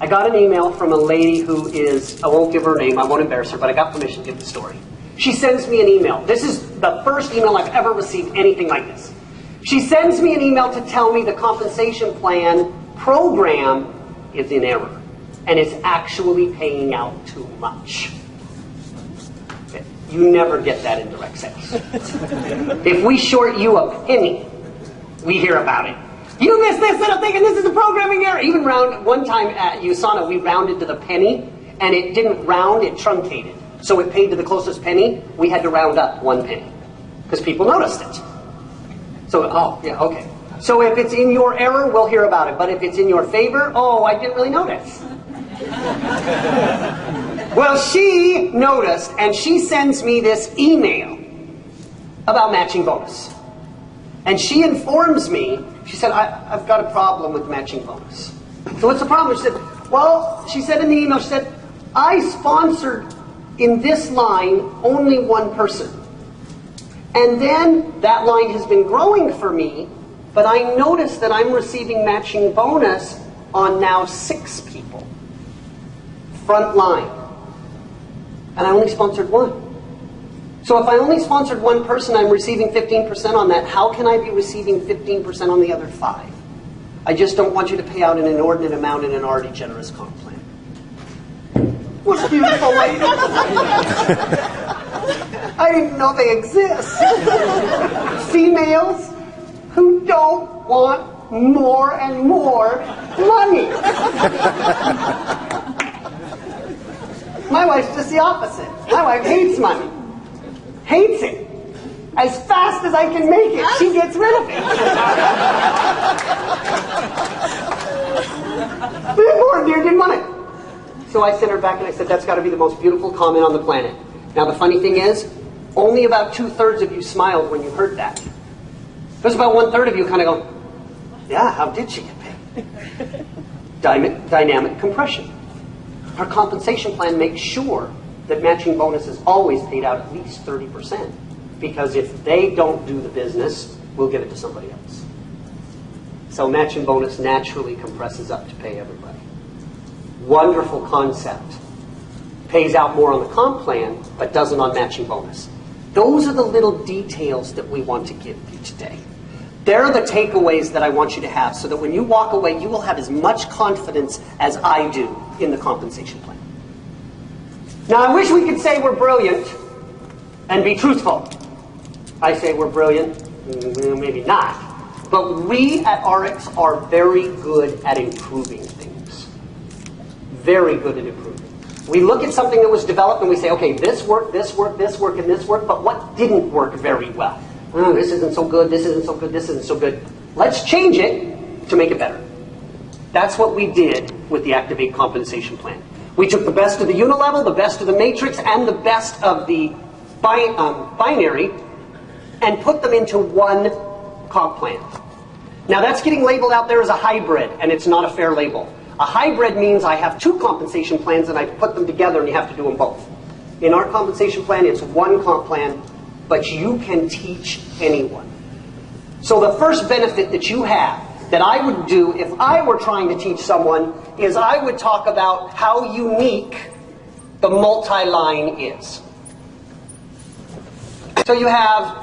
I got an email from a lady who is, I won't give her name, I won't embarrass her, but I got permission to give the story. She sends me an email. This is the first email I've ever received anything like this. She sends me an email to tell me the compensation plan program is in error and it's actually paying out too much. You never get that in direct sales. If we short you a penny, we hear about it. You missed this little thing and this is a programming error. Even one time at USANA, we rounded to the penny and it didn't round, it truncated. So it paid to the closest penny. We had to round up 1 penny because people noticed it. So, oh, yeah, okay. So if it's in your error, we'll hear about it. But if it's in your favor, oh, I didn't really notice. Well, she noticed, and she sends me this email about matching bonus. And she informs me, she said, I've got a problem with matching bonus. So what's the problem? She said, well, she said in the email, she said, I sponsored in this line only 1 person. And then that line has been growing for me, but I noticed that I'm receiving matching bonus on now 6 people. Front line. And I only sponsored 1. So if I only sponsored 1 person, I'm receiving 15% on that. How can I be receiving 15% on the other 5? I just don't want you to pay out an inordinate amount in an already generous comp plan. What a beautiful lady. I didn't know they exist. Females who don't want more and more money. My wife's just the opposite. My wife hates money. Hates it. As fast as I can make it, she gets rid of it. The poor dear didn't want it. So I sent her back and I said, that's got to be the most beautiful comment on the planet. Now the funny thing is, only about 2/3 of you smiled when you heard that. There's about 1/3 of you kind of go, yeah, how did she get paid? Dynamic compression. Our compensation plan makes sure that matching bonus is always paid out at least 30%. Because if they don't do the business, we'll give it to somebody else. So matching bonus naturally compresses up to pay everybody. Wonderful concept. Pays out more on the comp plan, but doesn't on matching bonus. Those are the little details that we want to give you today. They're the takeaways that I want you to have so that when you walk away, you will have as much confidence as I do in the compensation plan. Now, I wish we could say we're brilliant and be truthful. I say we're brilliant, maybe not. But we at Ariix are very good at improving things. Very good at improving. We look at something that was developed and we say, okay, this worked, this worked, this worked, and this worked, but what didn't work very well? Oh, this isn't so good, this isn't so good, this isn't so good. Let's change it to make it better. That's what we did with the Activate compensation plan. We took the best of the unilevel, the best of the matrix, and the best of the binary, and put them into one comp plan. Now that's getting labeled out there as a hybrid, and it's not a fair label. A hybrid means I have 2 compensation plans and I put them together and you have to do them both. In our compensation plan, it's 1 comp plan, but you can teach anyone. So the first benefit that you have, that I would do if I were trying to teach someone, is I would talk about how unique the multi-line is. So you have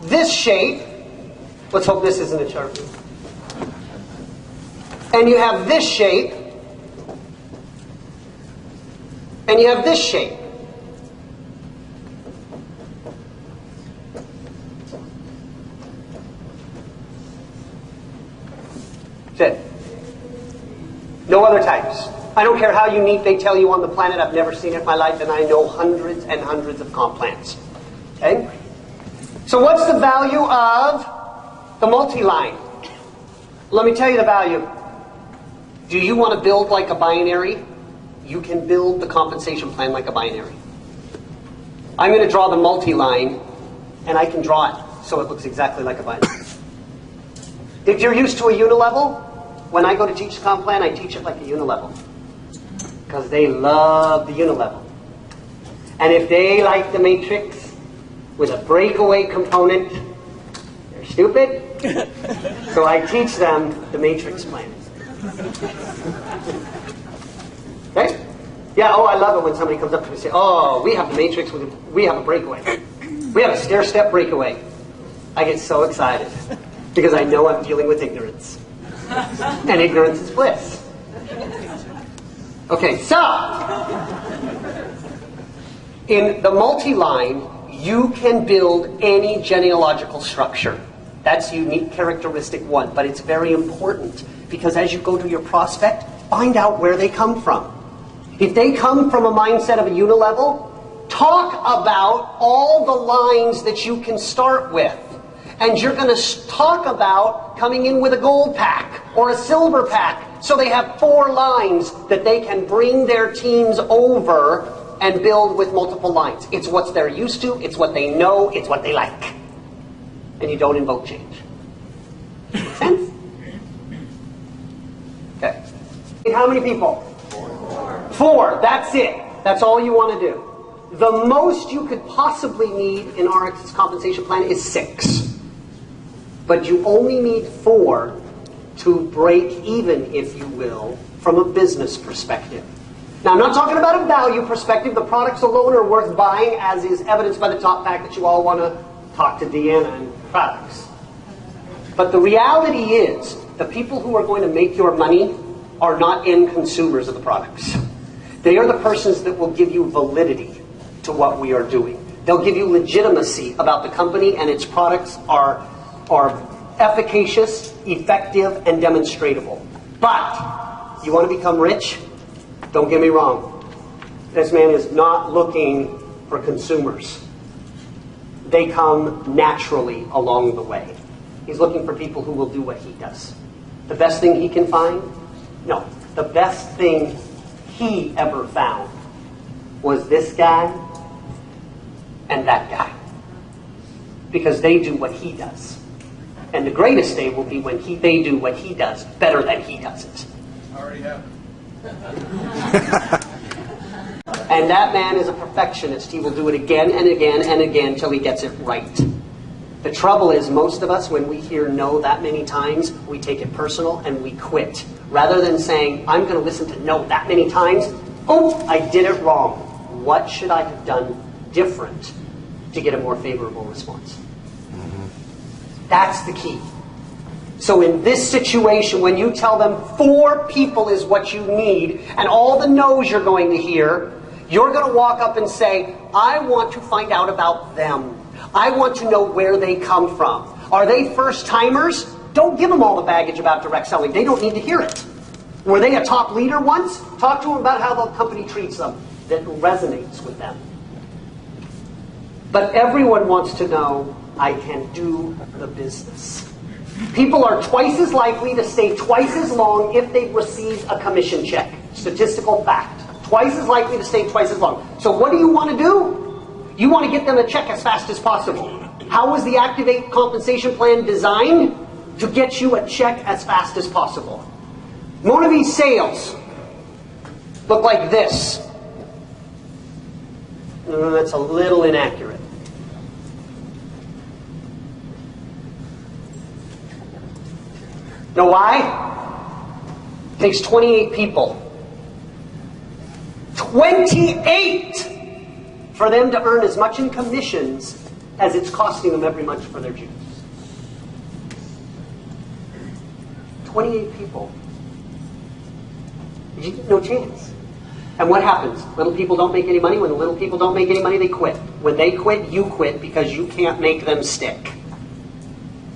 this shape. Let's hope this isn't a chart. And you have this shape. And you have this shape. That's it. No other types. I don't care how unique they tell you on the planet. I've never seen it in my life, and I know hundreds and hundreds of comp plans. Okay? So what's the value of the multi-line? Let me tell you the value. Do you want to build like a binary? You can build the compensation plan like a binary. I'm going to draw the multi-line, and I can draw it so it looks exactly like a binary. If you're used to a unilevel, when I go to teach the comp plan, I teach it like a unilevel. Because they love the unilevel. And if they like the matrix with a breakaway component, they're stupid. So I teach them the matrix plan. Yeah, oh, I love it when somebody comes up to me and says, oh, we have the matrix, we have a breakaway. We have a stair-step breakaway. I get so excited because I know I'm dealing with ignorance. And ignorance is bliss. Okay, so, in the multi-line, you can build any genealogical structure. That's unique characteristic one, but it's very important because as you go to your prospect, find out where they come from. If they come from a mindset of a unilevel, talk about all the lines that you can start with. And you're going to talk about coming in with a gold pack or a silver pack. So they have 4 lines that they can bring their teams over and build with multiple lines. It's what they're used to, it's what they know, it's what they like. And you don't invoke change. Make sense? Okay. How many people? 4. That's it. That's all you want to do. The most you could possibly need in Ariix's compensation plan is 6. But you only need 4 to break even, if you will, from a business perspective. Now, I'm not talking about a value perspective. The products alone are worth buying, as is evidenced by the top fact that you all want to talk to Deanna and products. But the reality is, the people who are going to make your money are not end consumers of the products. They are the persons that will give you validity to what we are doing. They'll give you legitimacy about the company, and its products are efficacious, effective, and demonstratable. But you want to become rich? Don't get me wrong. This man is not looking for consumers. They come naturally along the way. He's looking for people who will do what he does. The best thing he can find? No. The best thing he ever found was this guy and that guy. Because they do what he does. And the greatest day will be when they do what he does better than he does it. Already have. And that man is a perfectionist. He will do it again and again and again till he gets it right. The trouble is, most of us, when we hear no that many times, we take it personal and we quit. Rather than saying, I'm going to listen to no that many times, oh, I did it wrong. What should I have done different to get a more favorable response? That's the key. So in this situation, when you tell them 4 people is what you need, and all the no's you're going to hear, you're going to walk up and say, I want to find out about them. I want to know where they come from. Are they first-timers? Don't give them all the baggage about direct selling. They don't need to hear it. Were they a top leader once? Talk to them about how the company treats them. That resonates with them. But everyone wants to know, I can do the business. People are twice as likely to stay twice as long if they've received a commission check. Statistical fact. Twice as likely to stay twice as long. So what do you want to do? You want to get them a check as fast as possible. How was the Activate compensation plan designed? To get you a check as fast as possible. Monavy's sales look like this. That's a little inaccurate. Know why? It takes 28 people. 28! For them to earn as much in commissions as it's costing them every month for their dues. 28 people. No chance. And what happens? Little people don't make any money. When the little people don't make any money, they quit. When they quit, you quit because you can't make them stick.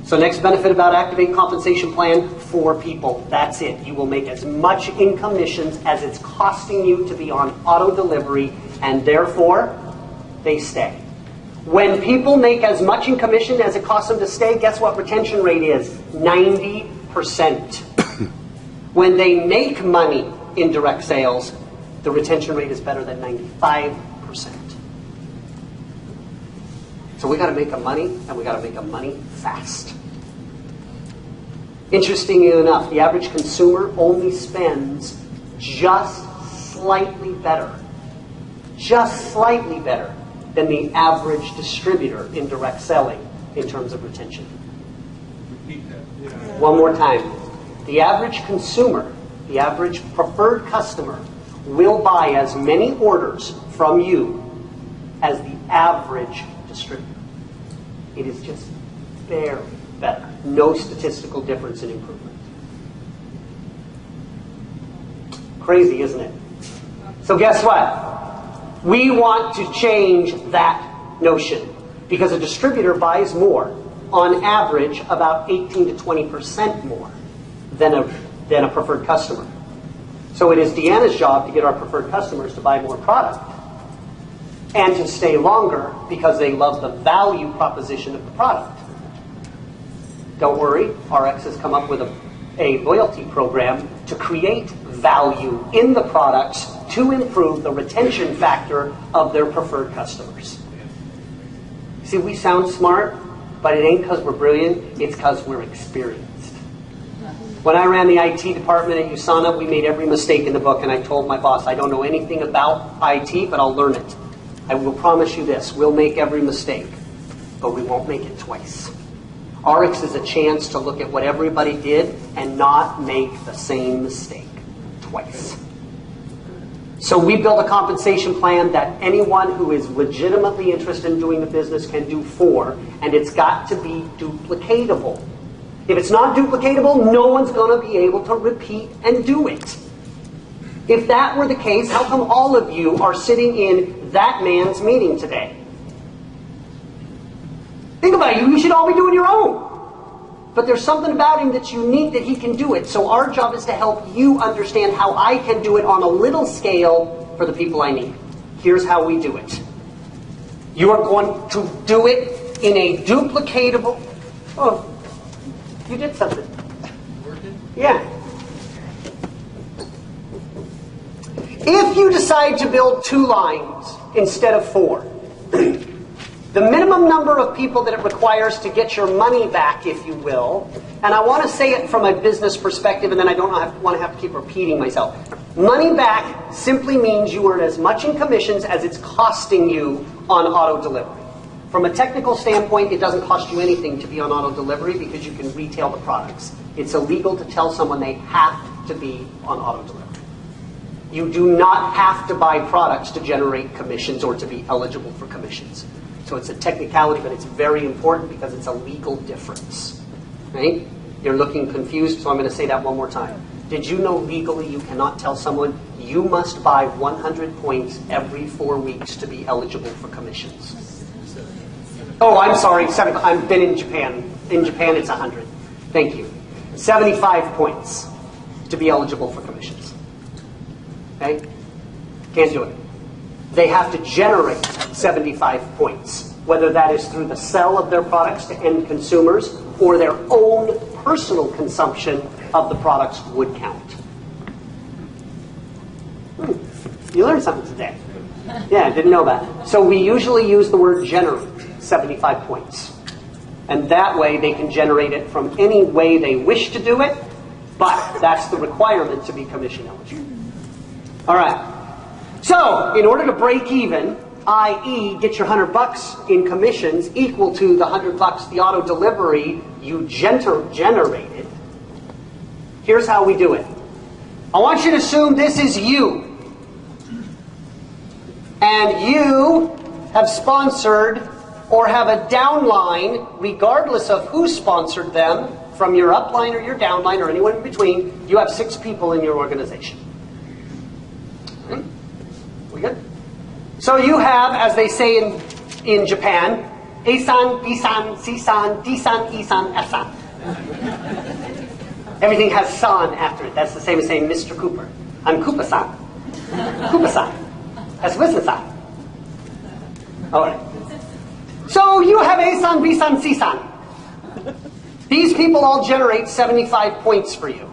So next benefit about Activate compensation plan, 4 people. That's it. You will make as much in commissions as it's costing you to be on auto delivery, and therefore, they stay. When people make as much in commission as it costs them to stay, guess what retention rate is? 90%. When they make money in direct sales, the retention rate is better than 95%. So we got to make a money, and we got to make a money fast. Interestingly enough, the average consumer only spends just slightly better than the average distributor in direct selling in terms of retention. Repeat that. Yeah. One more time. The average consumer, the average preferred customer, will buy as many orders from you as the average distributor. It is just barely better. No statistical difference in improvement. Crazy, isn't it? So guess what? We want to change that notion because a distributor buys more, on average, about 18 to 20% more than a preferred customer. So it is Deanna's job to get our preferred customers to buy more product and to stay longer because they love the value proposition of the product. Don't worry, Ariix has come up with a loyalty program to create value in the products to improve the retention factor of their preferred customers. See, we sound smart, but it ain't because we're brilliant, it's because we're experienced. When I ran the IT department at USANA, we made every mistake in the book, and I told my boss, I don't know anything about IT, but I'll learn it. I will promise you this, we'll make every mistake, but we won't make it twice. Ariix is a chance to look at what everybody did and not make the same mistake twice. So we build a compensation plan that anyone who is legitimately interested in doing the business can do for, and it's got to be duplicatable. If it's not duplicatable, no one's going to be able to repeat and do it. If that were the case, how come all of you are sitting in that man's meeting today? Think about it. You should all be doing your own. But there's something about him that's unique that he can do it. So our job is to help you understand how I can do it on a little scale for the people I need. Here's how we do it. You are going to do it in a duplicatable... Oh, you did something. Working? Yeah. If you decide to build 2 lines instead of 4, the minimum number of people that it requires to get your money back, if you will, and I want to say it from a business perspective, and then I don't want to have to keep repeating myself. Money back simply means you earn as much in commissions as it's costing you on auto delivery. From a technical standpoint, it doesn't cost you anything to be on auto delivery because you can retail the products. It's illegal to tell someone they have to be on auto delivery. You do not have to buy products to generate commissions or to be eligible for commissions. So it's a technicality, but it's very important because it's a legal difference. Right? You're looking confused, so I'm going to say that one more time. Did you know legally you cannot tell someone you must buy 100 points every 4 weeks to be eligible for commissions? Oh, I'm sorry, I've been in Japan. In Japan it's 100. Thank you. 75 points to be eligible for commissions. Okay? Can't do it. They have to generate 75 points, whether that is through the sale of their products to end consumers or their own personal consumption of the products would count. You learned something today. Yeah, didn't know that. So we usually use the word generate 75 points. And that way they can generate it from any way they wish to do it, but that's the requirement to be commission eligible. All right. So, in order to break even, i.e. get your $100 in commissions equal to the $100 the auto delivery you generated, here's how we do it. I want you to assume this is you. And you have sponsored or have a downline, regardless of who sponsored them, from your upline or your downline or anyone in between, you have 6 people in your organization. We good? So you have, as they say in Japan, A-san, B-san, C-san, D-san, E-san, F-san. Everything has san after it. That's the same as saying Mr. Cooper. I'm Koopa-san. Koopa-san. That's Wisdom-san. All right. So you have A-san, B-san, C-san. These people all generate 75 points for you.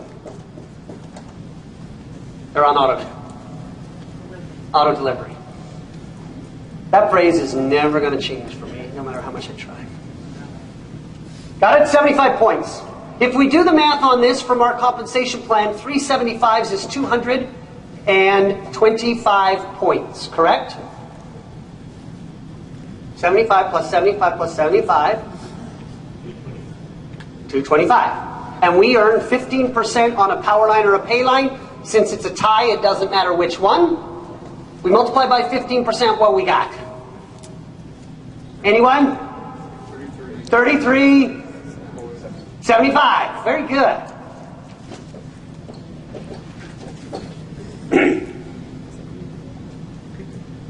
They're on auto delivery. That phrase is never going to change for me, no matter how much I try. Got it? 75 points. If we do the math on this from our compensation plan, 3 75s is 225 points, correct? 75 plus 75 plus 75, 225. And we earn 15% on a power line or a pay line, Since it's a tie, it doesn't matter which one. We multiply by 15%, what we got? Anyone? 33. 75. Very good.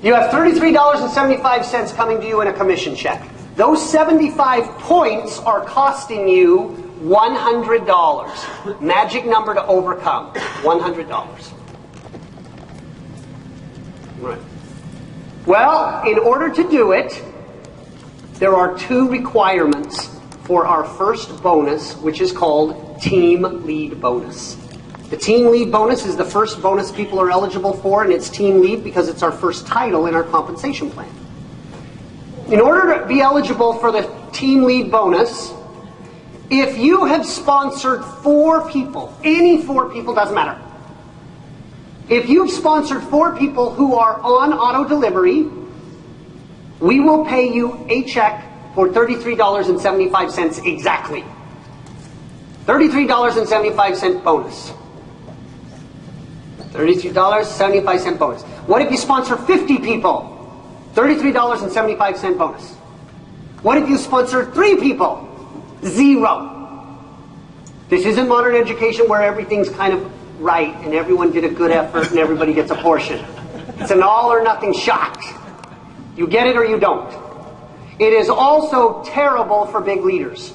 You have $33.75 coming to you in a commission check. Those 75 points are costing you $100. Magic number to overcome. $100. Right. Well, in order to do it, there are two requirements for our first bonus, which is called Team Lead Bonus. The Team Lead Bonus is the first bonus people are eligible for, and it's Team Lead because it's our first title in our compensation plan. In order to be eligible for the Team Lead Bonus, if you have sponsored 4 people, any 4 people, doesn't matter. If you've sponsored 4 people who are on auto delivery, we will pay you a check for $33.75 exactly. $33.75 bonus. $33.75 bonus. What if you sponsor 50 people? $33.75 bonus. What if you sponsor 3 people? 0. This isn't modern education where everything's kind of right and everyone did a good effort and everybody gets a portion. It's an all or nothing shot. You get it or you don't. It is also terrible for big leaders.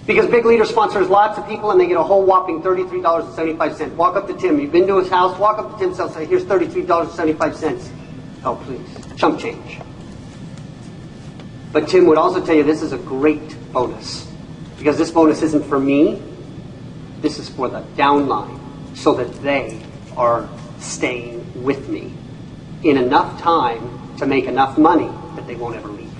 Because big leader sponsors lots of people and they get a whole whopping $33.75. Walk up to Tim. You've been to his house. Walk up to Tim's house and say, here's $33.75. Oh, please. Chump change. But Tim would also tell you this is a great bonus. Because this bonus isn't for me. This is for the downline. So that they are staying with me in enough time to make enough money that they won't ever leave.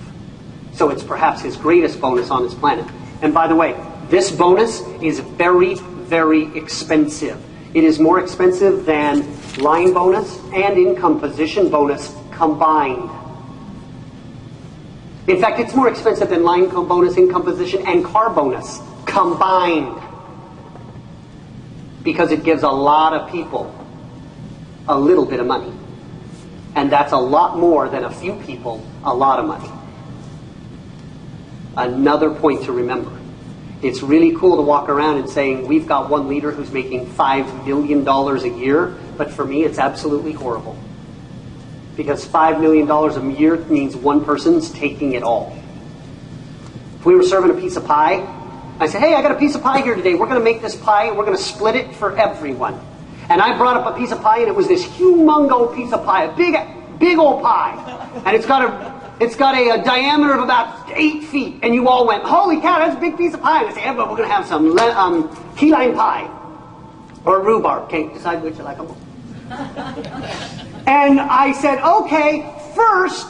So it's perhaps his greatest bonus on this planet. And by the way, this bonus is very, very expensive. It is more expensive than line bonus and income position bonus combined. In fact, it's more expensive than line bonus, income position, and car bonus combined. Because it gives a lot of people a little bit of money. And that's a lot more than a few people, a lot of money. Another point to remember. It's really cool to walk around and saying, we've got one leader who's making $5 million a year, but for me it's absolutely horrible. Because $5 million a year means one person's taking it all. If we were serving a piece of pie, I said, hey, I got a piece of pie here today. We're going to make this pie and we're going to split it for everyone. And I brought up a piece of pie and it was this humongo piece of pie, a big old pie. And it's got a diameter of about 8 feet. And you all went, holy cow, that's a big piece of pie. And I said, yeah, but we're going to have some key lime pie or rhubarb cake. Decide which you like them. And I said, okay, first,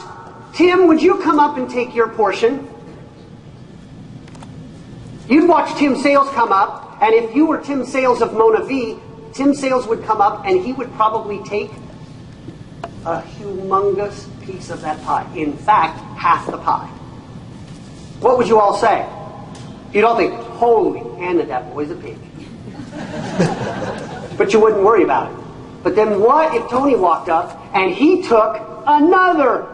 Tim, would you come up and take your portion? You'd watch Tim Sales come up, and if you were Tim Sales of Mona V, Tim Sales would come up and he would probably take a humongous piece of that pie. In fact, half the pie. What would you all say? You'd all think, holy, Hannah, that boy's a pig. But you wouldn't worry about it. But then what if Tony walked up and he took another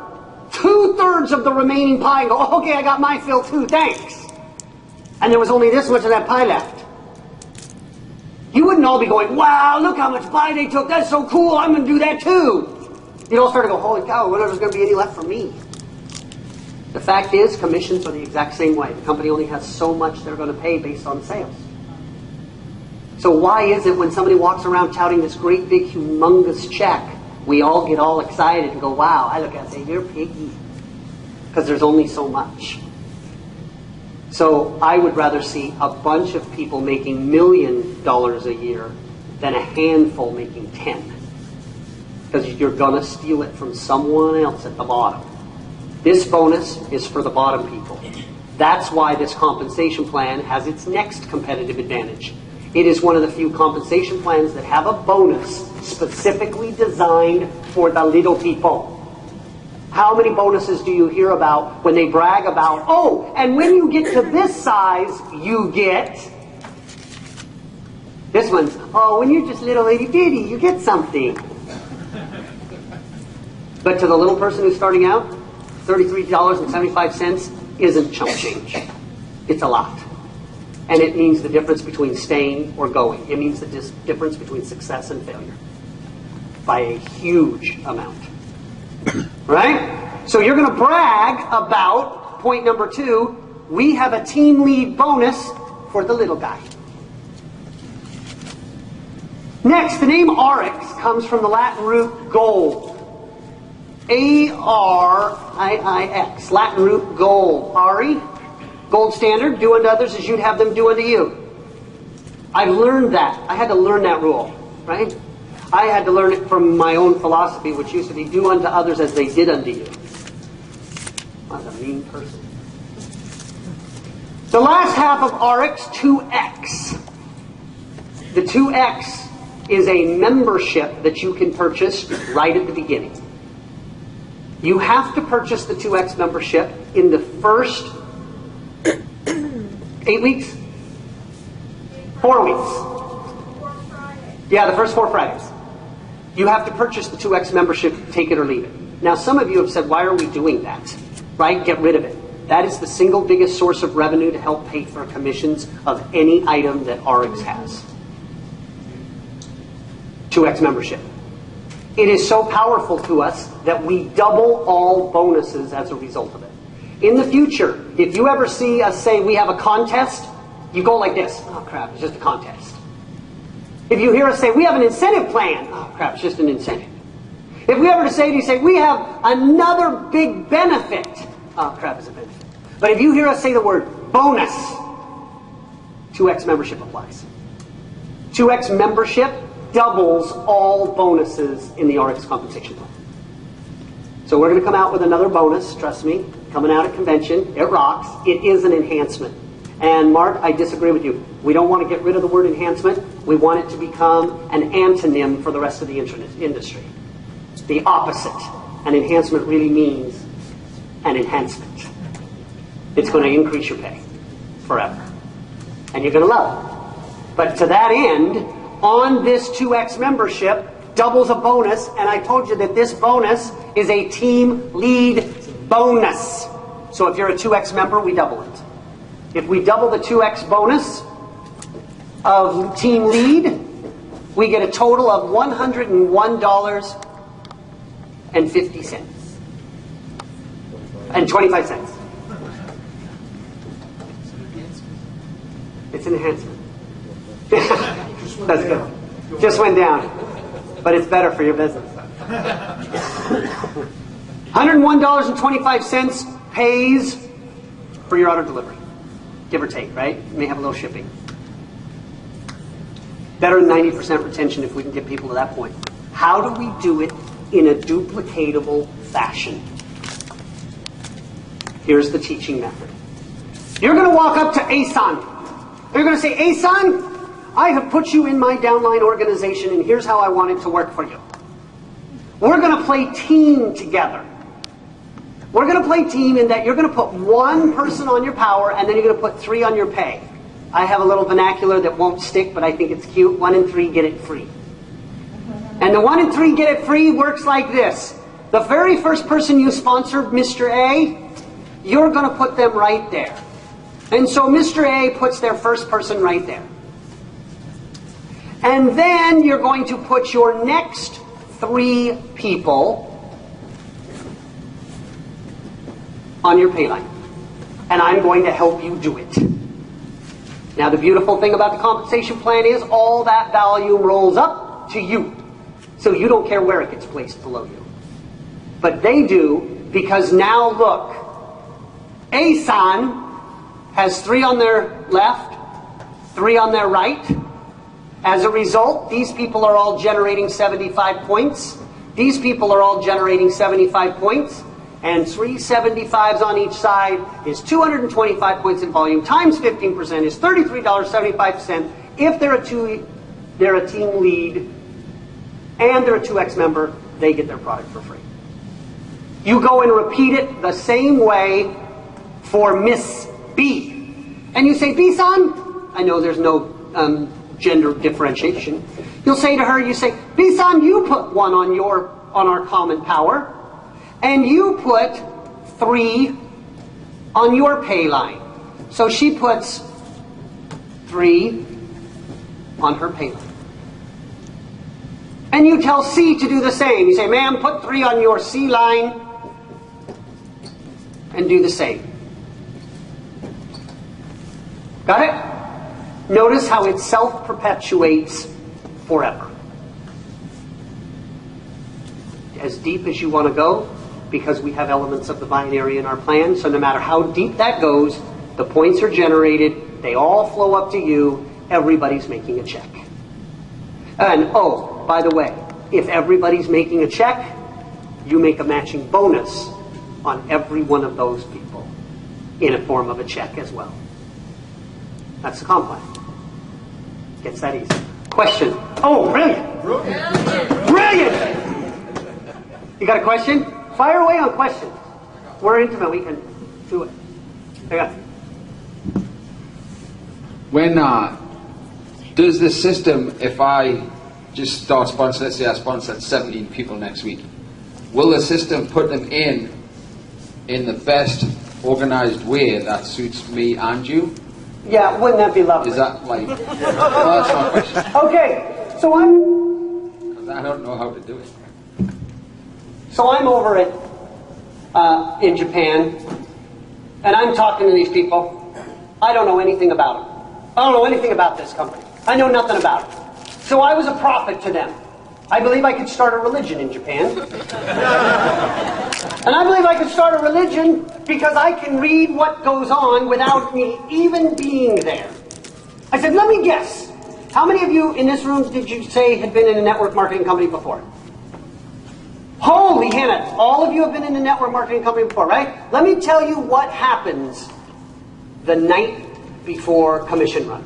2/3 of the remaining pie and go, oh, okay, I got my fill too, thanks. And there was only this much of that pie left. You wouldn't all be going, wow, look how much pie they took, that's so cool, I'm going to do that too. You'd all start to go, holy cow, when there's going to be any left for me? The fact is, commissions are the exact same way. The company only has so much they're going to pay based on sales. So why is it when somebody walks around touting this great big humongous check, we all get all excited and go, wow, I look at it and say, you're piggy. Because there's only so much. So I would rather see a bunch of people making $1 million a year than a handful making 10. Because you're going to steal it from someone else at the bottom. This bonus is for the bottom people. That's why this compensation plan has its next competitive advantage. It is one of the few compensation plans that have a bonus specifically designed for the little people. How many bonuses do you hear about when they brag about, oh, and when you get to this size, you get This one's, oh, when you're just little itty bitty, you get something. But to the little person who's starting out, $33.75 isn't chump change. It's a lot. And it means the difference between staying or going. It means the difference between success and failure by a huge amount. Right? So you're going to brag about point number 2. We have a team lead bonus for the little guy. Next, the name Ariix comes from the Latin root gold. A-R-I-I-X. Latin root gold. Ari, gold standard, do unto others as you'd have them do unto you. I learned that. I had to learn that rule, right? I had to learn it from my own philosophy, which used to be do unto others as they did unto you. I was a mean person. The last half of Ariix, 2X. The 2X is a membership that you can purchase right at the beginning. You have to purchase the 2X membership in the first 8 weeks? 4 weeks. Yeah, the first 4 Fridays. You have to purchase the 2X membership, take it or leave it. Now, some of you have said, why are we doing that? Right? Get rid of it. That is the single biggest source of revenue to help pay for commissions of any item that Ariix has. 2X membership. It is so powerful to us that we double all bonuses as a result of it. In the future, if you ever see us say we have a contest, you go like this. Oh crap, it's just a contest. If you hear us say we have an incentive plan, oh crap, it's just an incentive. If we ever say we have another big benefit, oh crap, it's a benefit. But if you hear us say the word bonus, 2X membership applies. 2X membership doubles all bonuses in the Ariix compensation plan. So we're going to come out with another bonus, trust me, coming out at convention. It rocks. It is an enhancement. And Mark, I disagree with you. We don't want to get rid of the word enhancement. We want it to become an antonym for the rest of the industry. The opposite. An enhancement really means an enhancement. It's going to increase your pay forever. And you're going to love it. But to that end, on this 2X membership, doubles a bonus, and I told you that this bonus is a team lead bonus. So if you're a 2X member, we double it. If we double the 2X bonus of team lead, we get a total of $101.50 and 25 cents. It's an enhancement. That's good. Just went down. But it's better for your business. $101.25 pays for your auto delivery. Give or take, right? You may have a little shipping. Better than 90% retention if we can get people to that point. How do we do it in a duplicatable fashion? Here's the teaching method. You're going to walk up to Asan. You're going to say, Asan, I have put you in my downline organization, and here's how I want it to work for you. We're going to play team together. We're going to play team in that you're going to put 1 person on your power, and then you're going to put 3 on your pay. I have a little vernacular that won't stick, but I think it's cute. 1 and 3 get it free. And the 1 and 3 get it free works like this. The very first person you sponsor, Mr. A, you're going to put them right there. And so Mr. A puts their first person right there. And then you're going to put your next 3 people on your pay line. And I'm going to help you do it. Now the beautiful thing about the compensation plan is all that volume rolls up to you. So you don't care where it gets placed below you. But they do, because now look, Asan has 3 on their left, 3 on their right. As a result, these people are all generating 75 points. These people are all generating 75 points. And 3 75s on each side is 225 points in volume times 15% is $33.75. If they're a team lead and they're a 2X member, they get their product for free. You go and repeat it the same way for Miss B. And you say, B-san, I know there's no gender differentiation. You'll say to her, you say, Bisan, you put 1 on our common power, and you put 3 on your pay line. So she puts 3 on her pay line. And you tell C to do the same. You say, ma'am, put 3 on your C line and do the same. Got it? Notice how it self-perpetuates forever. As deep as you want to go, because we have elements of the binary in our plan, so no matter how deep that goes, the points are generated, they all flow up to you, everybody's making a check. And oh, by the way, if everybody's making a check, you make a matching bonus on every one of those people in a form of a check as well. That's the comp plan. Gets that easy. Question. Oh, brilliant. Brilliant. You got a question? Fire away on questions. We're intimate. We can do it. I got it. When does the system, if I just start sponsoring, let's say I sponsor 17 people next week, will the system put them in the best organized way that suits me and you? Yeah, wouldn't that be lovely? Is that like, well, that's my question. Okay, so I don't know how to do it. So I'm over at in Japan, and I'm talking to these people. I don't know anything about them. I don't know anything about this company. I know nothing about it. So I was a prophet to them. I believe I could start a religion in Japan. And I believe I could start a religion because I can read what goes on without me even being there. I said, let me guess. How many of you in this room did you say had been in a network marketing company before? Holy Hannah, all of you have been in a network marketing company before, right? Let me tell you what happens the night before commission run.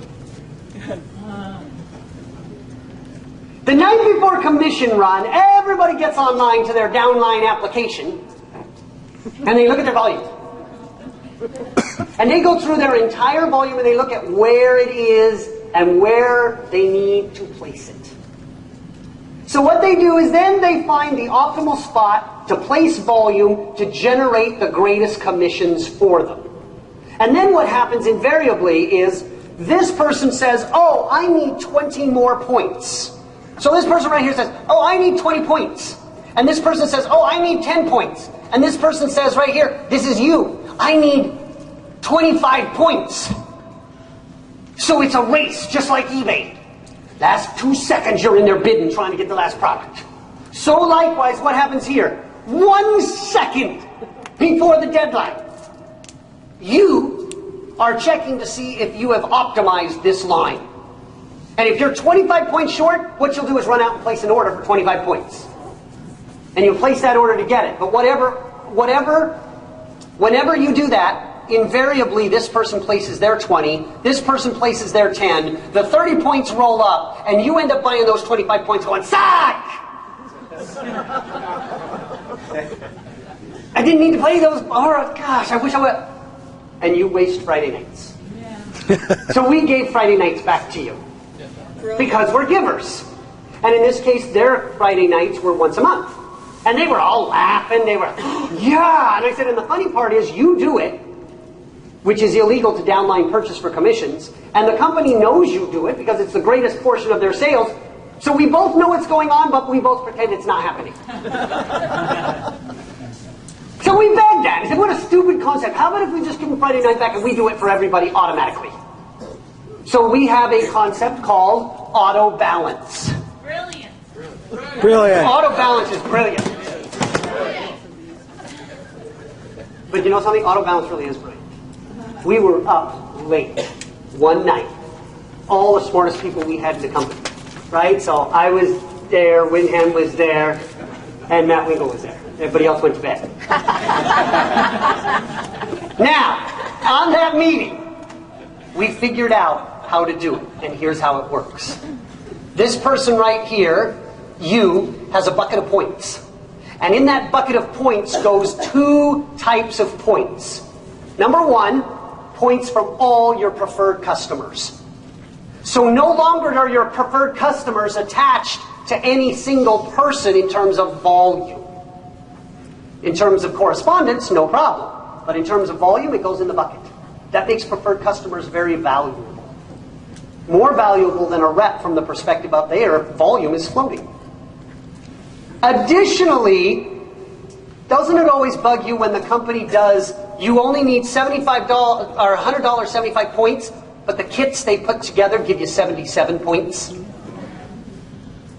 The night before commission run, everybody gets online to their downline application and they look at their volume. And they go through their entire volume and they look at where it is and where they need to place it. So what they do is then they find the optimal spot to place volume to generate the greatest commissions for them. And then what happens invariably is this person says, oh, I need 20 more points. So this person right here says, oh, I need 20 points. And this person says, oh, I need 10 points. And this person says right here, this is you, I need 25 points. So it's a race, just like eBay. Last 2 seconds you're in there bidding, trying to get the last product. So likewise, what happens here? 1 second before the deadline, you are checking to see if you have optimized this line. And if you're 25 points short, what you'll do is run out and place an order for 25 points. And you'll place that order to get it. But whenever you do that, invariably this person places their 20, this person places their 10, the 30 points roll up, and you end up buying those 25 points going, suck! I didn't need to play those, oh gosh, I wish I would. And you waste Friday nights. Yeah. So we gave Friday nights back to you. Because we're givers. And in this case, their Friday nights were once a month. And they were all laughing, they were, yeah! And I said, and the funny part is, you do it, which is illegal to downline purchase for commissions, and the company knows you do it because it's the greatest portion of their sales, so we both know what's going on, but we both pretend it's not happening. So we begged that. I said, what a stupid concept. How about if we just give them Friday night back and we do it for everybody automatically? So we have a concept called auto balance. Brilliant. Brilliant. Auto balance is brilliant. But you know something? Auto balance really is brilliant. We were up late one night. All the smartest people we had in the company. Right? So I was there, Winham was there, and Matt Wingle was there. Everybody else went to bed. Now, on that meeting, we figured out how to do it. And here's how it works. This person right here, you, has a bucket of points. And in that bucket of points goes 2 types of points. Number 1, points from all your preferred customers. So no longer are your preferred customers attached to any single person in terms of volume. In terms of correspondence, no problem. But in terms of volume, it goes in the bucket. That makes preferred customers very valuable. More valuable than a rep from the perspective of their volume is floating. Additionally, doesn't it always bug you when the company does, you only need $75 or $100 75 points, but the kits they put together give you 77 points?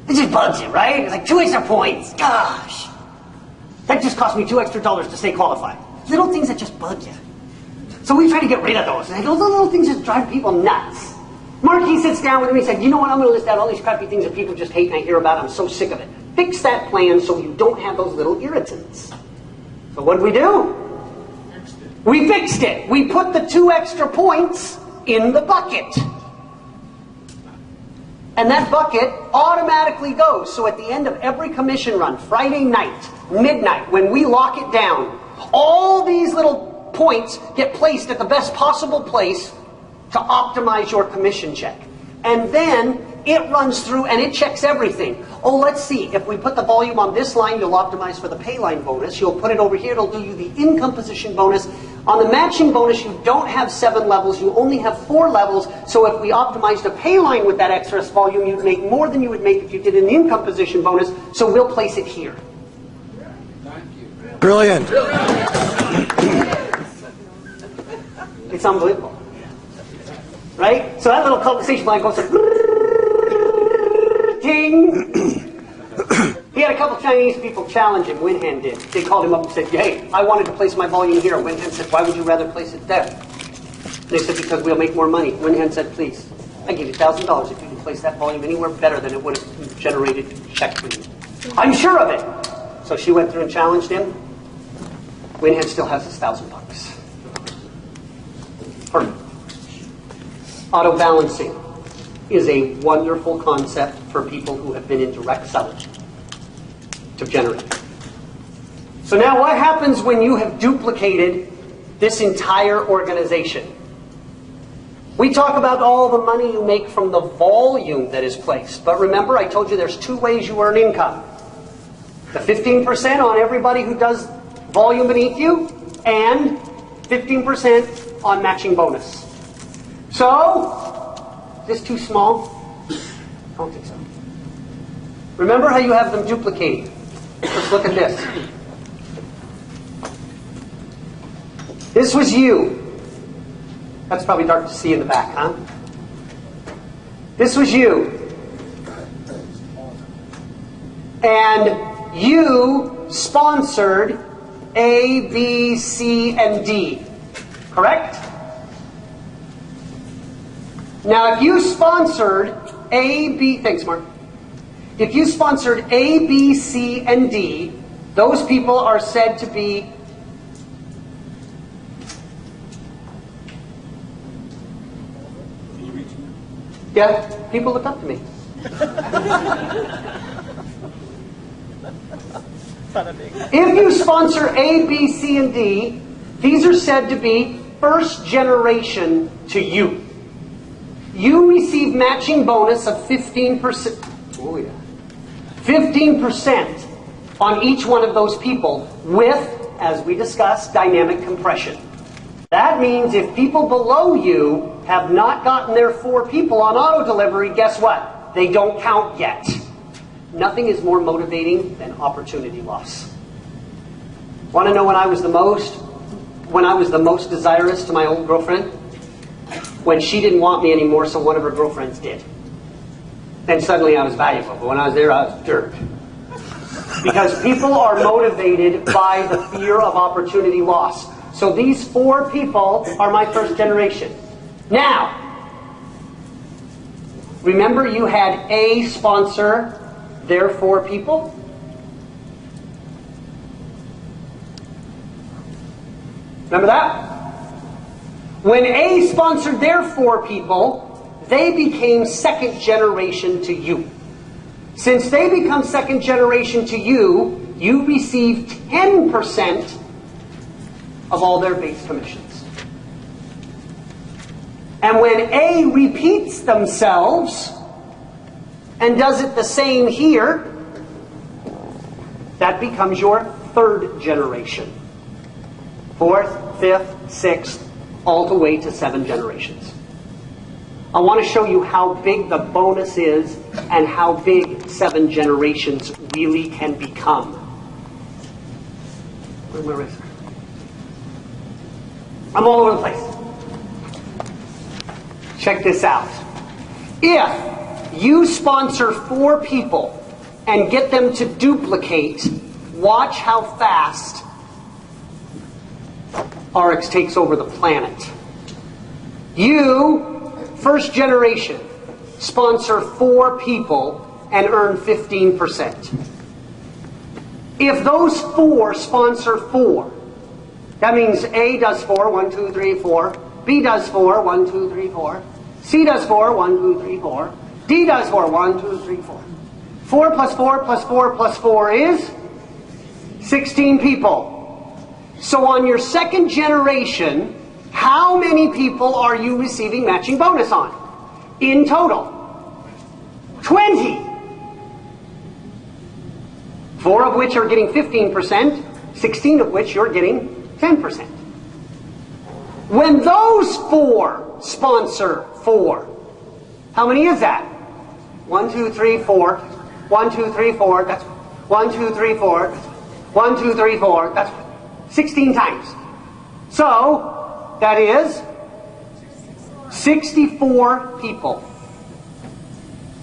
It just bugs you, right? It's like 2 extra points. Gosh. That just cost me $2 extra to stay qualified. Little things that just bug you. So we try to get rid of those. And those little things just drive people nuts. Marquis sits down with me and said, you know what, I'm going to list out all these crappy things that people just hate and I hear about. I'm so sick of it. Fix that plan so you don't have those little irritants. So what did we do? We fixed it. We put the 2 extra points in the bucket. And that bucket automatically goes. So at the end of every commission run, Friday night, midnight, when we lock it down, all these little points get placed at the best possible place to optimize your commission check. And then it runs through and it checks everything. Oh, let's see. If we put the volume on this line, you'll optimize for the pay line bonus. You'll put it over here, it'll do you the income position bonus. On the matching bonus, you don't have 7 levels, you only have 4 levels. So if we optimized a pay line with that excess volume, you'd make more than you would make if you did an income position bonus. So we'll place it here. Brilliant. It's unbelievable. Right? So that little conversation line goes like, ding. He had a couple Chinese people challenge him, Winhan did. They called him up and said, hey, I wanted to place my volume here. Winhan said, why would you rather place it there? They said, because we'll make more money. Winhan said, please, I give you $1,000 if you can place that volume anywhere better than it would have generated a check for you. I'm sure of it. So she went through and challenged him. Winhan still has his $1,000. Perfect. Auto balancing is a wonderful concept for people who have been in direct selling to generate. So now what happens when you have duplicated this entire organization? We talk about all the money you make from the volume that is placed. But remember, I told you there's 2 ways you earn income. The 15% on everybody who does volume beneath you, and 15% on matching bonus. So, is this too small? I don't think so. Remember how you have them duplicating. Let's look at this. This was you. That's probably dark to see in the back, huh? This was you. And you sponsored A, B, C, and D. Correct? Now, if you sponsored A, B, thanks, Mark. If you sponsored A, B, C, and D, those people are said to be people look up to me. If you sponsor A, B, C, and D, these are said to be first generation to you. You receive matching bonus of 15%. Oh yeah. 15% on each one of those people with, as we discussed, dynamic compression. That means if people below you have not gotten their 4 people on auto delivery, guess what? They don't count yet. Nothing is more motivating than opportunity loss. Want to know when I was the most desirous to my old girlfriend? When she didn't want me anymore, so one of her girlfriends did. Then suddenly I was valuable, but when I was there, I was dirt. Because people are motivated by the fear of opportunity loss. So these 4 people are my first generation. Now, remember you had A sponsor their 4 people? Remember that? When A sponsored their 4 people, they became second generation to you. Since they become second generation to you, you receive 10% of all their base commissions. And when A repeats themselves and does it the same here, that becomes your third generation. Fourth, fifth, sixth, all the way to 7 generations. I want to show you how big the bonus is and how big 7 generations really can become. Where's my eraser? I'm all over the place. Check this out. If you sponsor 4 people and get them to duplicate, watch how fast Ariix takes over the planet. You, first generation, sponsor 4 people and earn 15%. If those 4 sponsor 4, that means A does 4, 1, 2, 3, 4. B does 4, 1, 2, 3, 4. C does 4, 1, 2, 3, 4. D does 4, 1, 2, 3, 4. 4 plus 4 plus 4 plus 4 is 16 people. So on your second generation, how many people are you receiving matching bonus on? In total, 20. 4 of which are getting 15%, 16 of which you're getting 10%. When those 4 sponsor 4, how many is that? 1, 2, 3, 4. 1, 2, 3, 4. That's 1, 2, 3, 4. 1, 2, 3, 4. That's 16 times. So that is 64 people.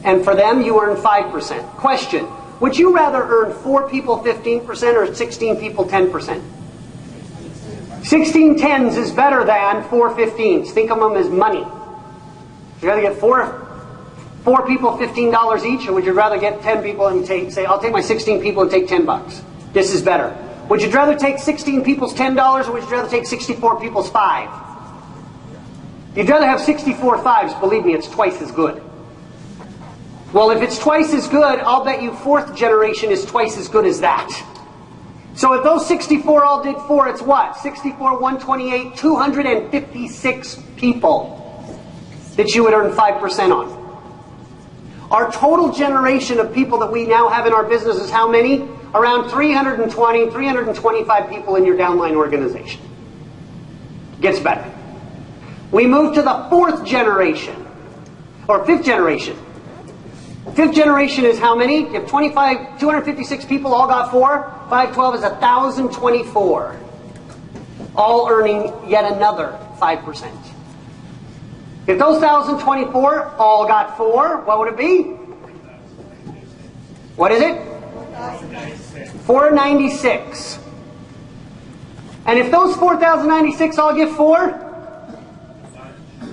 And for them, you earn 5%. Question, would you rather earn 4 people 15% or 16 people 10%? 16 tens is better than 4 15s. Think of them as money. Would you rather get 4 people $15 each, or would you rather get 10 people and say, I'll take my 16 people and take $10? This is better. Would you rather take 16 people's $10, or would you rather take 64 people's 5? You'd rather have 64 5s. Believe me, it's twice as good. Well, if it's twice as good, I'll bet you 4th generation is twice as good as that. So if those 64 all did 4, it's what? 64, 128, 256 people that you would earn 5% on. Our total generation of people that we now have in our business is how many? Around 320, 325 people in your downline organization. Gets better. We move to the 4th generation, or 5th generation. 5th generation is how many? You have 256 people all got 4. 512 is 1,024. All earning yet another 5%. If those 1,024 all got 4, what would it be? What is it? 496. And if those 4,096 all get 4?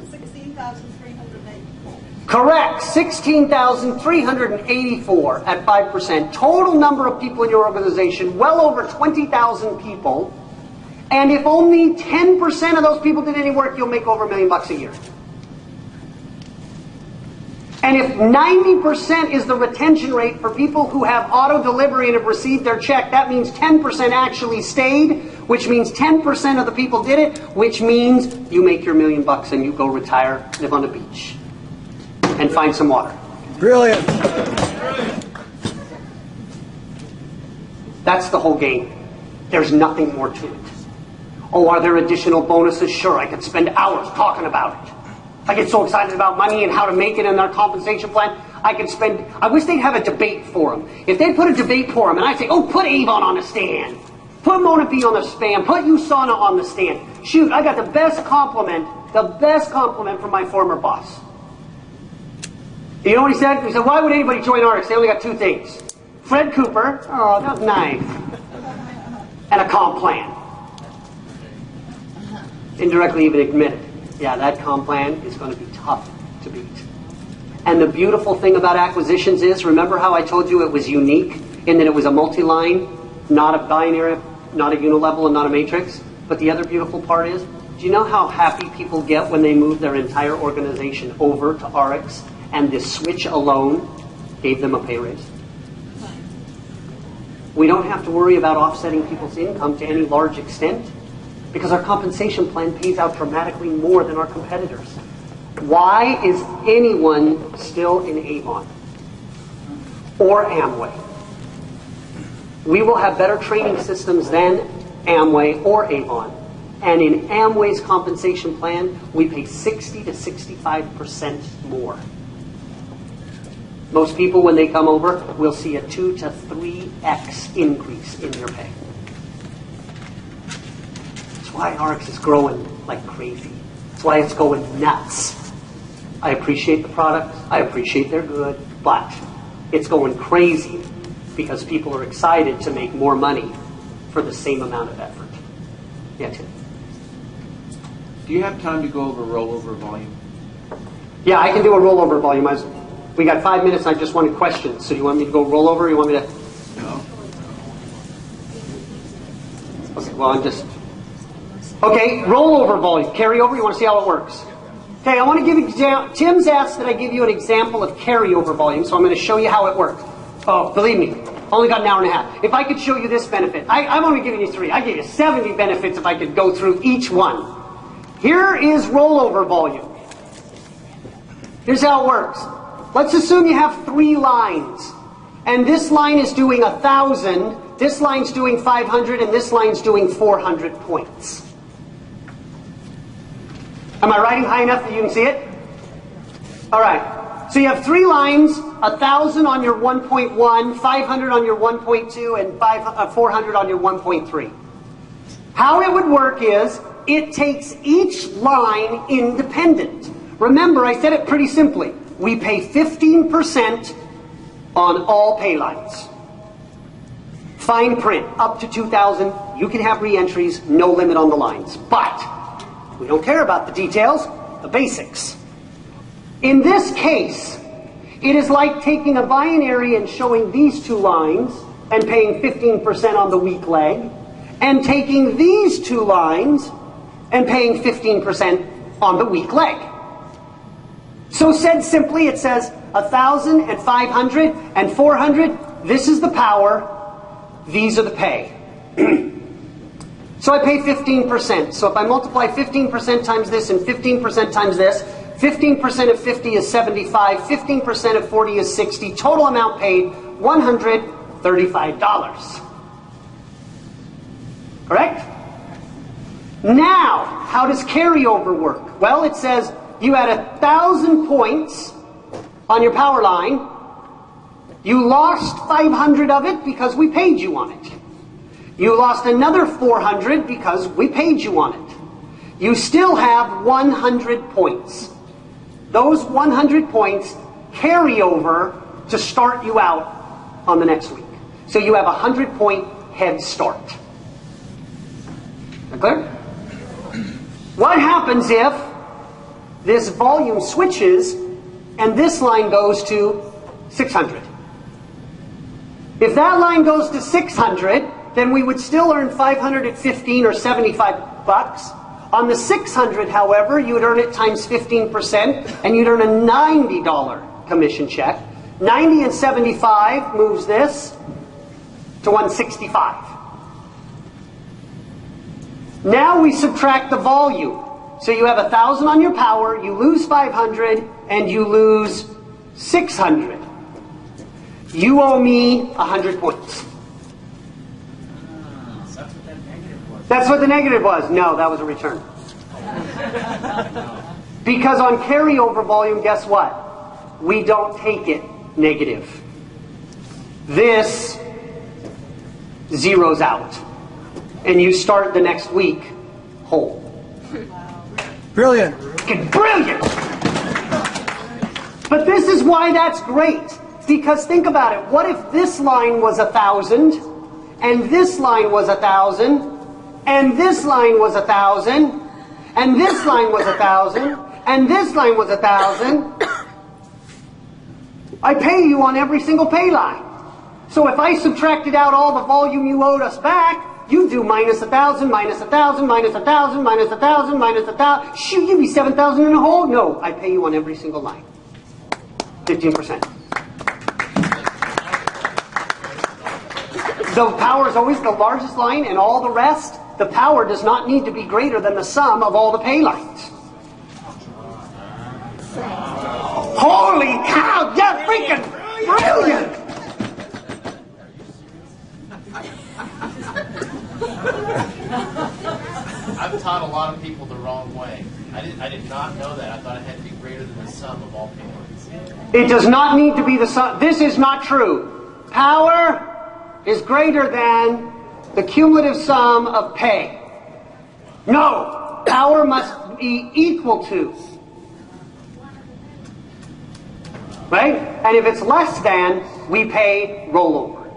16,384. Correct. 16,384 at 5%. Total number of people in your organization, well over 20,000 people. And if only 10% of those people did any work, you'll make over $1 million a year. And if 90% is the retention rate for people who have auto delivery and have received their check, that means 10% actually stayed, which means 10% of the people did it, which means you make your $1 million and you go retire, live on the beach, and find some water. Brilliant. That's the whole game. There's nothing more to it. Oh, are there additional bonuses? Sure, I could spend hours talking about it. I get so excited about money and how to make it in their compensation plan. I wish they'd have a debate forum. If they put a debate forum and I say, oh, put Avon on the stand. Put Mona B on the stand. Put USANA on the stand. Shoot, I got the best compliment from my former boss. You know what he said? He said, why would anybody join Ariix? They only got 2 things. Fred Cooper, oh, that was nice, and a comp plan. Indirectly even admitted. Yeah, that comp plan is going to be tough to beat. And the beautiful thing about acquisitions is, remember how I told you it was unique in that it was a multi-line, not a binary, not a unilevel, and not a matrix? But the other beautiful part is, do you know how happy people get when they move their entire organization over to Ariix and this switch alone gave them a pay raise? We don't have to worry about offsetting people's income to any large extent, because our compensation plan pays out dramatically more than our competitors. Why is anyone still in Avon or Amway? We will have better training systems than Amway or Avon. And in Amway's compensation plan, we pay 60 to 65% more. Most people, when they come over, will see a 2 to 3x increase in their pay. That's why Ariix is growing like crazy. That's why it's going nuts. I appreciate the products. I appreciate they're good. But it's going crazy because people are excited to make more money for the same amount of effort. Yeah, Tim. Do you have time to go over rollover volume? Yeah, I can do a rollover volume. We got 5 minutes. I just wanted questions. So you want me to go rollover? Or you want me to? No. Okay. Well, I'm just. Okay, rollover volume. Carryover. You want to see how it works? Okay, I want to give Tim's asked that I give you an example of carryover volume, so I'm going to show you how it works. Oh, believe me, only got an hour and a half. If I could show you this benefit, I'm only giving you 3. I gave you 70 benefits if I could go through each one. Here is rollover volume. Here's how it works. Let's assume you have 3 lines, and this line is doing 1,000, this line's doing 500, and this line's doing 400 points. Am I writing high enough that you can see it? All right. So you have 3 lines, 1,000 on your 1.1, 500 on your 1.2, and 400 on your 1.3. How it would work is, it takes each line independent. Remember, I said it pretty simply. We pay 15% on all pay lines. Fine print, up to 2,000. You can have re-entries, no limit on the lines. But we don't care about the details, the basics. In this case, it is like taking a binary and showing these 2 lines and paying 15% on the weak leg, and taking these 2 lines and paying 15% on the weak leg. So said simply, it says 1,000 and 500 and 400, this is the power, these are the pay. So I pay 15%. So if I multiply 15% times this and 15% times this, 15% of 50 is 75, 15% of 40 is 60, total amount paid $135. Correct? Now, how does carryover work? Well, it says you had 1,000 points on your power line. You lost 500 of it because we paid you on it. You lost another 400 because we paid you on it. You still have 100 points. Those 100 points carry over to start you out on the next week. So you have a 100-point head start. Is that clear? What happens if this volume switches and this line goes to 600? If that line goes to 600, then we would still earn 500 at 15 or 75 bucks. On the 600, however, you would earn it times 15%, and you'd earn a $90 commission check. 90 and 75 moves this to 165. Now we subtract the volume. So you have 1,000 on your power, you lose 500, and you lose 600. You owe me 100 points. That's what the negative was. No, that was a return. Because on carryover volume, guess what? We don't take it negative. This zeroes out. And you start the next week whole. Brilliant. Brilliant! But this is why that's great. Because think about it. What if this line was 1,000, and this line was 1,000, and this line was 1,000, and this line was 1,000, and this line was 1,000? I pay you on every single pay line. So if I subtracted out all the volume you owed us back, you do minus 1,000, minus 1,000, minus 1,000, minus 1,000, minus 1,000. Shoot, you'd be 7,000 in a hole. No, I pay you on every single line. 15%. The power is always the largest line, and all the rest, the power does not need to be greater than the sum of all the pay lines. Holy cow! Yeah, freaking brilliant! I've taught a lot of people the wrong way. I did not know that. I thought it had to be greater than the sum of all payments. It does not need to be the sum. This is not true. Power is greater than the cumulative sum of pay. No! Power must be equal to. Right? And if it's less than, we pay rollover.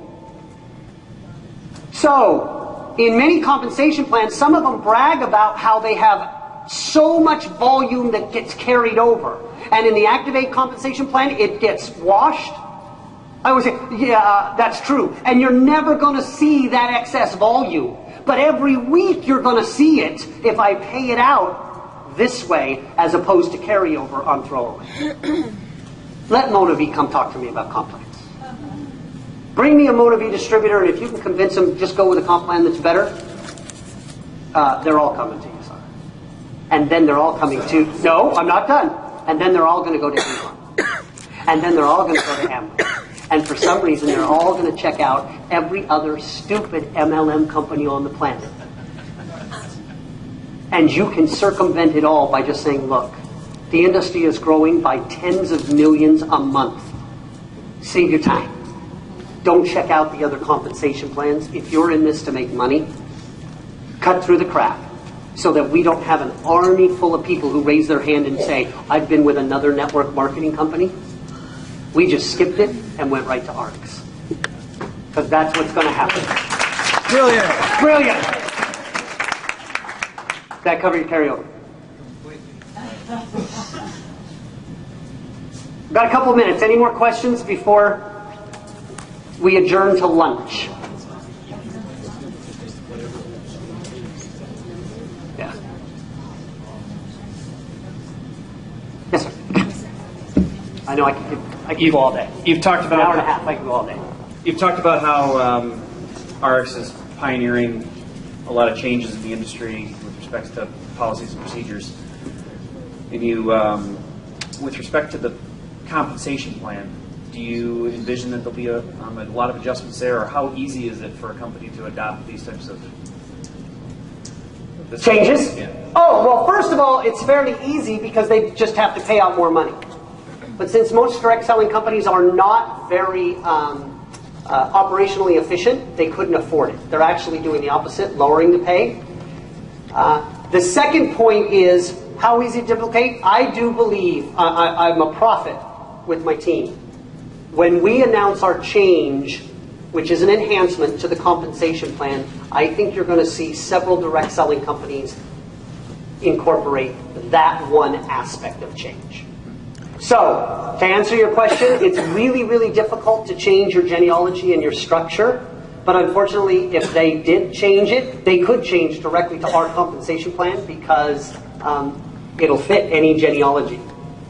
So, in many compensation plans, some of them brag about how they have so much volume that gets carried over. And in the Activate compensation plan, it gets washed. I would say, yeah, that's true. And you're never going to see that excess volume. But every week you're going to see it if I pay it out this way as opposed to carryover on throwaway. Let Motivate come talk to me about comp plans. Bring me a Motivate distributor, and if you can convince them, just go with a comp plan that's better, they're all coming to you, sir. And then they're all coming to, no, I'm not done. And then they're all going to go to Amazon. And then they're all going to go to Amazon. And for some reason, they're all going to check out every other stupid MLM company on the planet. And you can circumvent it all by just saying, look, the industry is growing by tens of millions a month. Save your time. Don't check out the other compensation plans. If you're in this to make money, cut through the crap so that we don't have an army full of people who raise their hand and say, I've been with another network marketing company. We just skipped it and went right to Ariix. Because that's what's going to happen. Brilliant. Brilliant. That cover your carryover. Got a couple of minutes. Any more questions before we adjourn to lunch? Yeah. Yes, sir. I know I can go all day. You've talked An hour and a about half, I can go all day. you've talked about how Ariix is pioneering a lot of changes in the industry with respect to policies and procedures. And you, with respect to the compensation plan, do you envision that there'll be a lot of adjustments there, or how easy is it for a company to adopt these types of Changes? Yeah. Oh, well, first of all, it's fairly easy because they just have to pay out more money. But since most direct selling companies are not very operationally efficient, they couldn't afford it. They're actually doing the opposite, lowering the pay. The second point is how easy to duplicate. I do believe, I'm a prophet with my team. When we announce our change, which is an enhancement to the compensation plan, I think you're going to see several direct selling companies incorporate that one aspect of change. So, to answer your question, it's really, really difficult to change your genealogy and your structure. But unfortunately, if they did change it, they could change directly to our compensation plan because it'll fit any genealogy.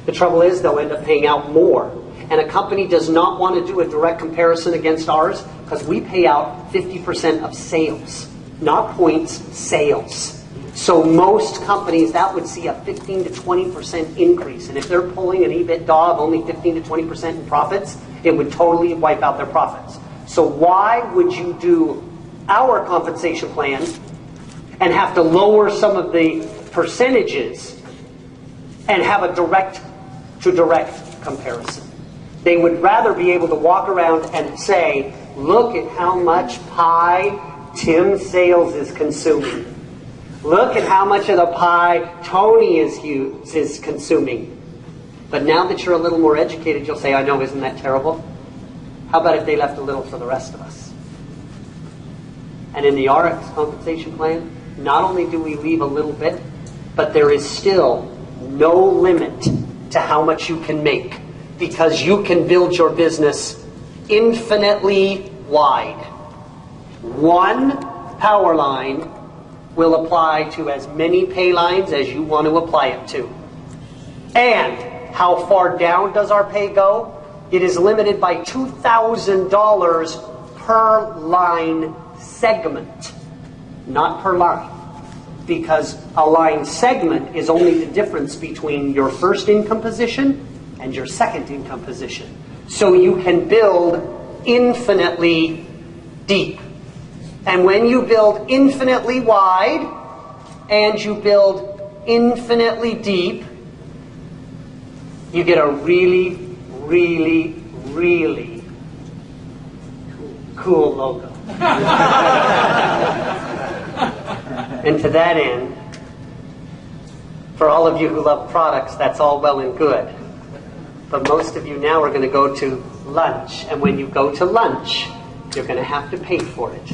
The trouble is they'll end up paying out more. And a company does not want to do a direct comparison against ours because we pay out 50% of sales, not points, sales. So most companies, that would see a 15 to 20% increase. And if they're pulling an EBITDA of only 15 to 20% in profits, it would totally wipe out their profits. So why would you do our compensation plan and have to lower some of the percentages and have a direct-to-direct comparison? They would rather be able to walk around and say, look at how much pie Tim Sales is consuming. Look at how much of the pie Tony is consuming. But now that you're a little more educated, you'll say, I know, isn't that terrible? How about if they left a little for the rest of us? And in the Ariix compensation plan, not only do we leave a little bit, but there is still no limit to how much you can make because you can build your business infinitely wide. One power line will apply to as many pay lines as you want to apply it to. And how far down does our pay go? It is limited by $2,000 per line segment, not per line. Because a line segment is only the difference between your first income position and your second income position. So you can build infinitely deep. And when you build infinitely wide and you build infinitely deep, you get a really, really, really cool logo. And to that end, for all of you who love products, that's all well and good. But most of you now are going to go to lunch. And when you go to lunch, you're going to have to pay for it.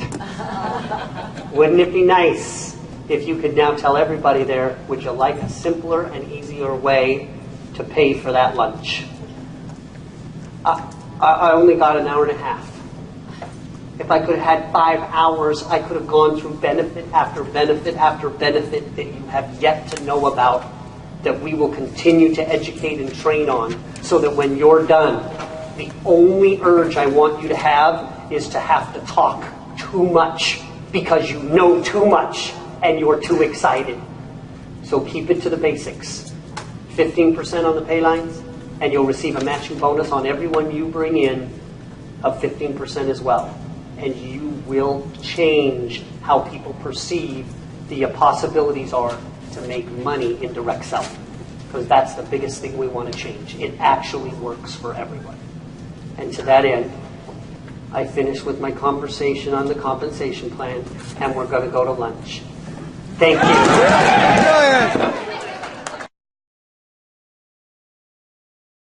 Wouldn't it be nice if you could now tell everybody there, would you like a simpler and easier way to pay for that lunch? I only got an hour and a half. If I could have had 5 hours, I could have gone through benefit after benefit after benefit that you have yet to know about, that we will continue to educate and train on, so that when you're done, the only urge I want you to have is to have to talk too much because you know too much and you're too excited. So keep it to the basics. 15% on the pay lines, and you'll receive a matching bonus on everyone you bring in of 15% as well. And you will change how people perceive the possibilities are to make money in direct selling. Because that's the biggest thing we want to change. It actually works for everybody. And to that end, I finish with my conversation on the compensation plan, and we're going to go to lunch. Thank you. Brilliant.